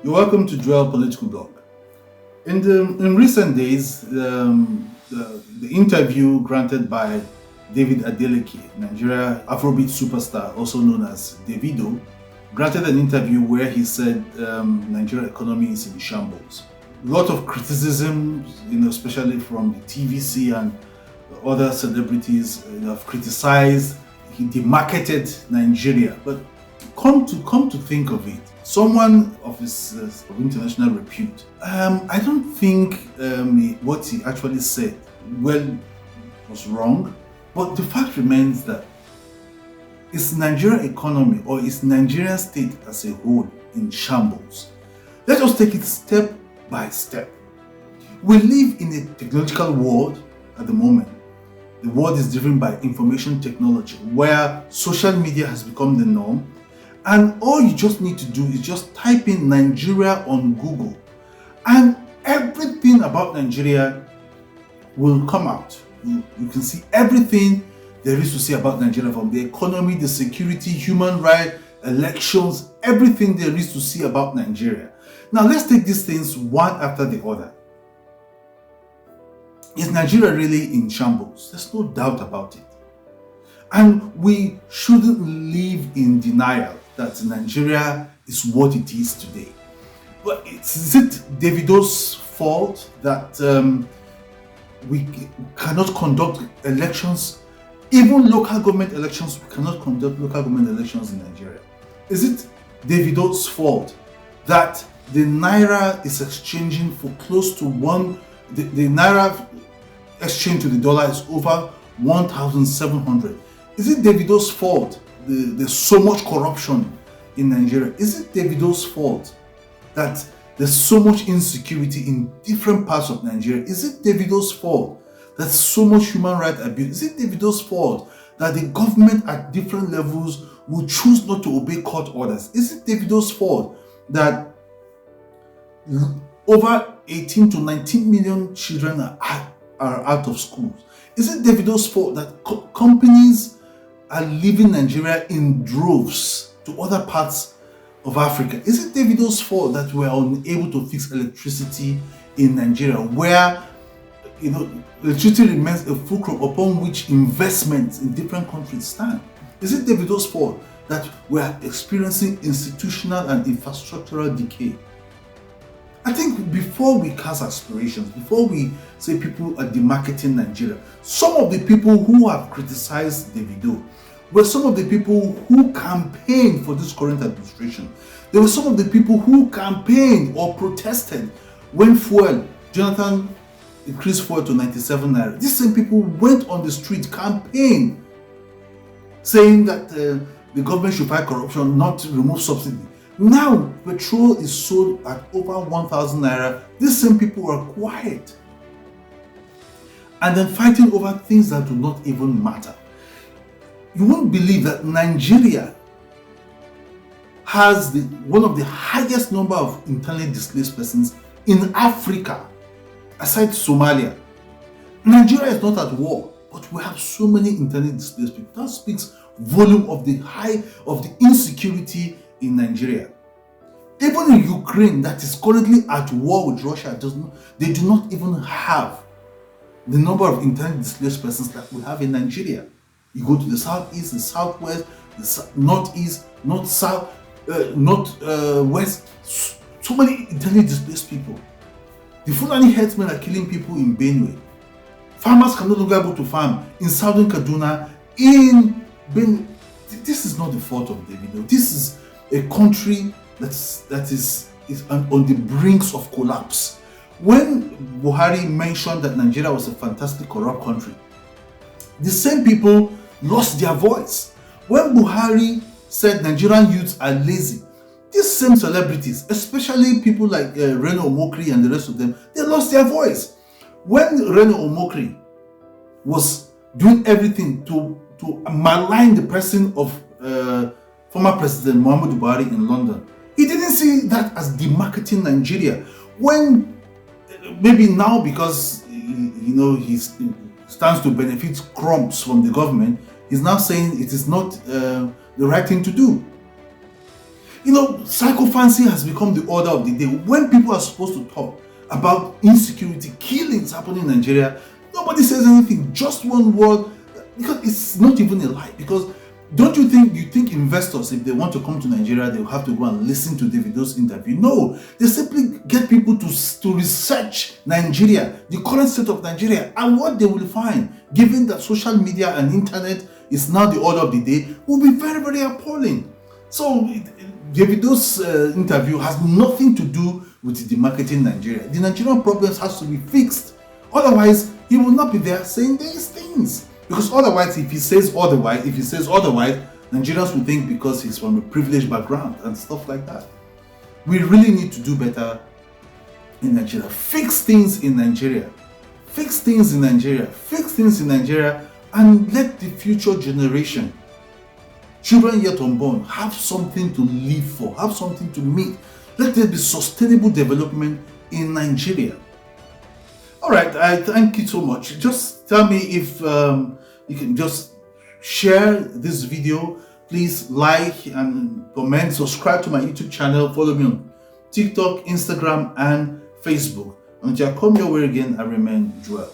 You're welcome to Joel Political Blog. In recent days, the interview granted by David Adeleke, Nigeria Afrobeat superstar, also known as Davido, granted an interview where he said Nigeria economy is in shambles. A lot of criticism, especially from the TVC and other celebrities, have criticized. He demarketed Nigeria, but come to think of it, someone of his of international repute, I don't think what he actually said was wrong, but the fact remains that is Nigeria economy or is Nigerian state as a whole in shambles? Let us take it step by step. We live in a technological world at the moment. The world is driven by information technology, where social media has become the norm. And all you just need to do is just type in Nigeria on Google, and everything about Nigeria will come out. You can see everything there is to say about Nigeria, from the economy, the security, human rights, elections, everything there is to see about Nigeria. Now let's take these things one after the other. Is Nigeria really in shambles? There's no doubt about it. And we shouldn't live in denial that Nigeria is what it is today. But is it Davido's fault that we cannot conduct elections? Even local government elections, we cannot conduct local government elections in Nigeria. Is it Davido's fault that the Naira is exchanging for close to the Naira exchange to the dollar is over 1,700? Is it Davido's fault there's so much corruption in Nigeria? Is it Davido's fault that there's so much insecurity in different parts of Nigeria? Is it Davido's fault that so much human rights abuse? Is it Davido's fault that the government at different levels will choose not to obey court orders? Is it Davido's fault that over 18 to 19 million children are out of schools? Is it Davido's fault that companies are leaving Nigeria in droves to other parts of Africa? Is it Davido's fault that we are unable to fix electricity in Nigeria, where electricity remains a fulcrum upon which investments in different countries stand? Is it Davido's fault that we are experiencing institutional and infrastructural decay? I think before we cast aspirations, before we say people are demarketing Nigeria, some of the people who have criticized Davido were some of the people who campaigned for this current administration. There were some of the people who campaigned or protested when Jonathan increased fuel to 97 naira. These same people went on the street, campaigned, saying that the government should fight corruption, not remove subsidy. Now, petrol is sold at over 1,000 naira. These same people are quiet and then fighting over things that do not even matter. You won't believe that Nigeria has one of the highest number of internally displaced persons in Africa, aside Somalia. Nigeria is not at war, but we have so many internally displaced people. That speaks volume of the insecurity in Nigeria. Even in Ukraine, that is currently at war with Russia, they do not even have the number of internally displaced persons that we have in Nigeria. You go to the southeast, the southwest, the northeast, north south, west. So many internally displaced people. The Fulani herdsmen are killing people in Benue. Farmers can no longer go to farm in southern Kaduna. This is not the fault of Davido. This is a country that is on the brinks of collapse. When Buhari mentioned that Nigeria was a fantastic corrupt country, the same people lost their voice. When Buhari said Nigerian youths are lazy, these same celebrities, especially people like Reno Omokri and the rest of them, they lost their voice. When Reno Omokri was doing everything to malign the person of former President Muhammadu Buhari in London, he didn't see that as demarketing Nigeria. When maybe now, because he stands to benefit crumbs from the government, he's now saying it is not the right thing to do. Psychophancy has become the order of the day. When people are supposed to talk about insecurity, killings happening in Nigeria, nobody says anything, just one word, because it's not even a lie. Because don't you think investors, if they want to come to Nigeria, they'll have to go and listen to Davido's interview? No, they simply get people to research Nigeria, the current state of Nigeria, and what they will find, given that social media and internet is now the order of the day, will be very, very appalling. So Davido's interview has nothing to do with the marketing in Nigeria. The Nigerian problems has to be fixed. Otherwise, he will not be there saying these things. Because otherwise, if he says otherwise, Nigerians will think because he's from a privileged background and stuff like that. We really need to do better in Nigeria. Fix things in Nigeria. Fix things in Nigeria. Fix things in Nigeria, and let the future generation, children yet unborn, have something to live for, have something to meet. Let there be sustainable development in Nigeria. All right, I thank you so much. Just tell me if you can just share this video. Please like and comment, subscribe to my YouTube channel, follow me on TikTok, Instagram, and Facebook. Until I come your way again, I remain Joel.